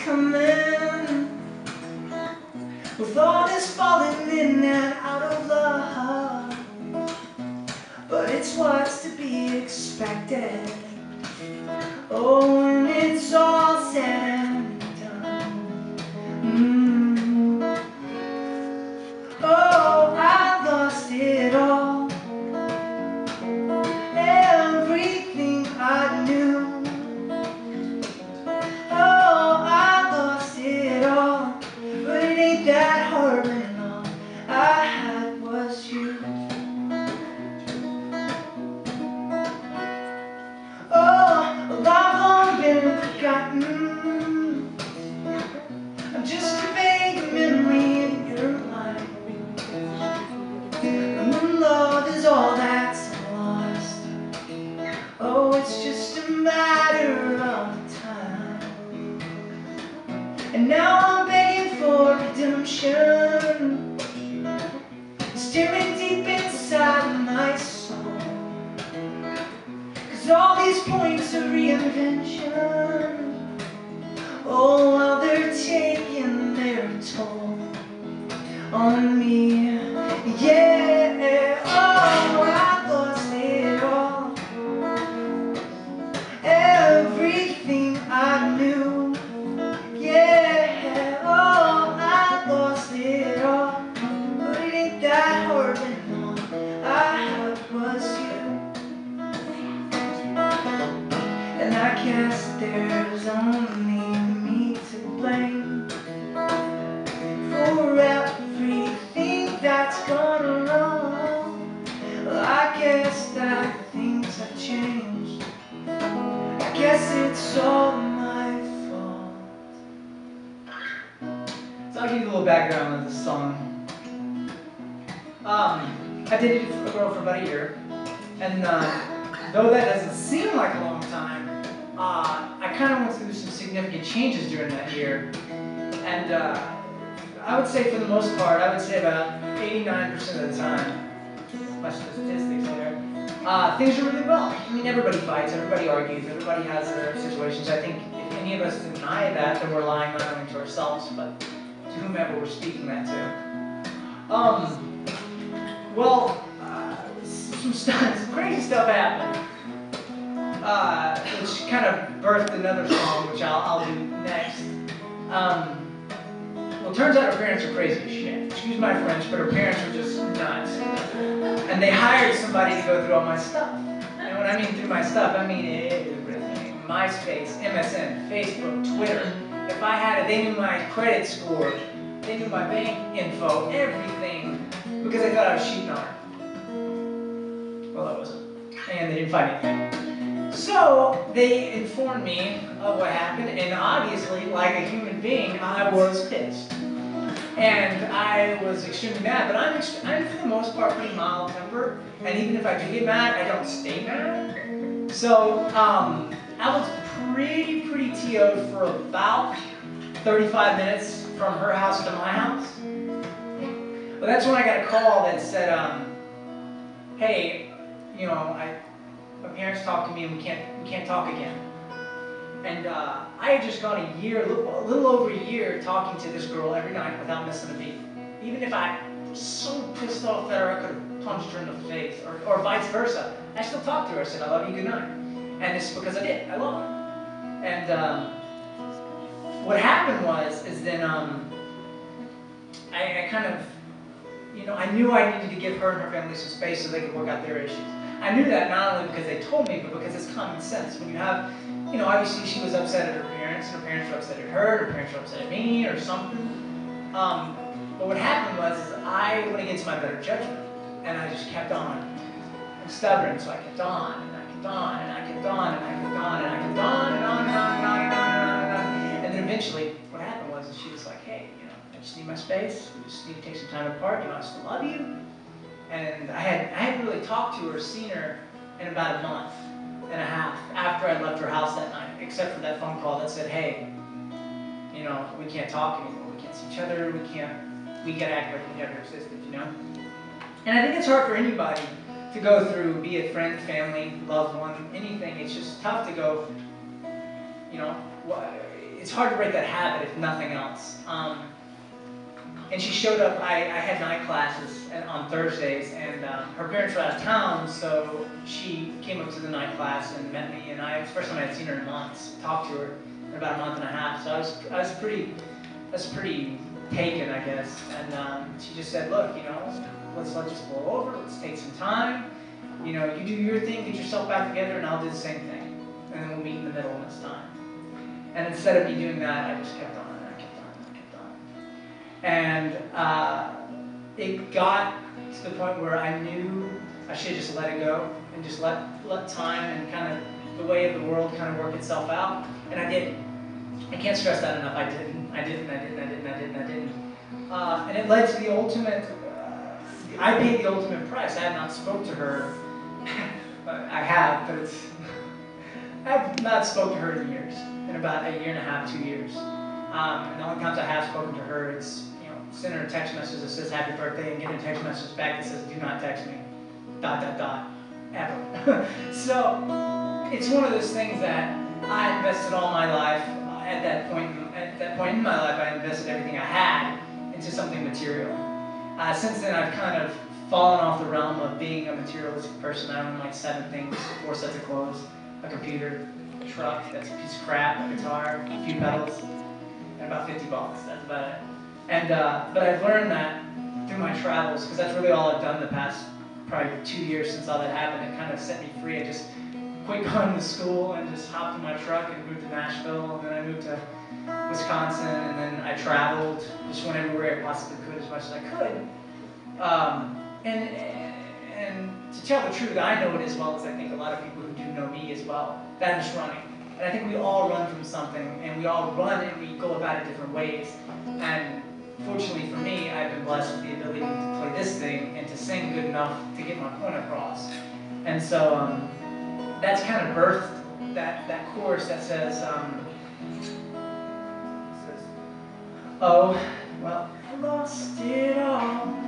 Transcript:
coming, with all this falling in and out of love. But it's what's to be expected. Oh, when it's all said and done. Oh, I lost it all. Everything I knew. Oh, I lost it all. But it ain't that hard when all I had was you. Oh, well, I've long been forgotten. I'm just a vague memory in your mind. And when love is all that's lost, oh, it's just a matter of time. And now I'm begging for redemption, staring deep inside my soul. 'Cause all these points of reinvention, oh, well, they're taking their toll on me. Yeah, oh, I lost it all. Everything I knew. Yeah, oh, I lost it all. But it ain't that hard when all I had was you. And I guess there's only me to blame for everything that's gone wrong. Well, I guess that things have changed. I guess it's all my fault. So I'll give you a little background on this song. I dated a girl for about a year, and though that doesn't seem like a long time, I kind of went through some significant changes during that year, and I would say for the most part, I would say about 89% of the time, my statistics there, things are really well. I mean, everybody fights, everybody argues, everybody has their situations. I think if any of us deny that, then we're lying not only to ourselves, but to whomever we're speaking that to. Some crazy stuff happened, which kind of birthed another song, which I'll do next. Well, it turns out her parents are crazy as shit. Excuse my French, but her parents are just nuts. And they hired somebody to go through all my stuff. And when I mean through my stuff, I mean everything. MySpace, MSN, Facebook, Twitter. If I had it, they knew my credit score. They knew my bank info, everything, because they thought I was cheating on her. Well, I wasn't. And they didn't find anything. So they informed me of what happened, and obviously, like a human being, I was pissed. And I was extremely mad, but I'm for the most part pretty mild-tempered, and even if I do get mad, I don't stay mad. So I was pretty TO'd for about 35 minutes from her house to my house. But that's when I got a call that said, hey, you know, my parents talked to me and we can't talk again. And I had just gone a little over a year talking to this girl every night without missing a beat. Even if I was so pissed off at her I could have punched her in the face, or vice versa. I still talked to her. I said, I love you, good night. And it's because I did. I love her. And what happened is then I kind of, you know, I knew I needed to give her and her family some space so they could work out their issues. I knew that not only because they told me, but because it's common sense. When you have, you know, obviously she was upset at her parents, and her parents were upset at her parents were upset at me, or something. But what happened was I went against my better judgment, and I just kept on. I'm stubborn, so I kept on, and I kept on, and I kept on, and I kept on, and I kept on, and on, and on, and on, and on, and on, and on. And then eventually, what happened was she was like, hey, you know, I just need my space. We just need to take some time apart. You know, I still love you. And I hadn't really talked to her, seen her in about a month and a half after I left her house that night, except for that phone call that said, hey, you know, we can't talk anymore. We can't see each other. We can't act like we never existed, you know? And I think it's hard for anybody to go through, be it friend, family, loved one, anything. It's just tough to go, you know, it's hard to break that habit if nothing else. And she showed up. I had night classes on Thursdays, and her parents were out of town, so she came up to the night class and met me. And it's the first time I had seen her in months. Talked to her in about a month and a half. So I was pretty taken, I guess. And she just said, "Look, you know, let's let this blow over. Let's take some time. You know, you do your thing, get yourself back together, and I'll do the same thing. And then we'll meet in the middle when it's time." And instead of me doing that, I just kept on and I kept on and I kept on. And it got to the point where I knew I should just let it go and just let time and kind of the way of the world kind of work itself out. And I did. I can't stress that enough. I didn't. And it led to the ultimate. I paid the ultimate price. I have not spoke to her. I have, but I have not spoken to her in years. In about a year and a half, 2 years. And the only times I have spoken to her, it's, you know, send her a text message that says happy birthday and get a text message back that says do not text me, ... ever. So it's one of those things that I invested all my life. At that point in my life, I invested everything I had into something material. Since then, I've kind of fallen off the realm of being a materialistic person. I own like 7 things, 4 sets of clothes, a computer, a truck that's a piece of crap, a guitar, a few pedals, and about 50 bucks. That's about it. And but I've learned that through my travels, because that's really all I've done the past probably 2 years since all that happened. It kind of set me free. I just quit going to school and just hopped in my truck and moved to Nashville, and then I moved to Wisconsin, and then I traveled, just went everywhere I possibly could as much as I could. And to tell the truth, I know it as well as I think a lot of people who do know me as well, that I'm just running. And I think we all run from something, and we all run and we go about it different ways. And fortunately for me, I've been blessed with the ability to play this thing and to sing good enough to get my point across. And so that's kind of birthed that chorus that says, oh, well, I lost it all.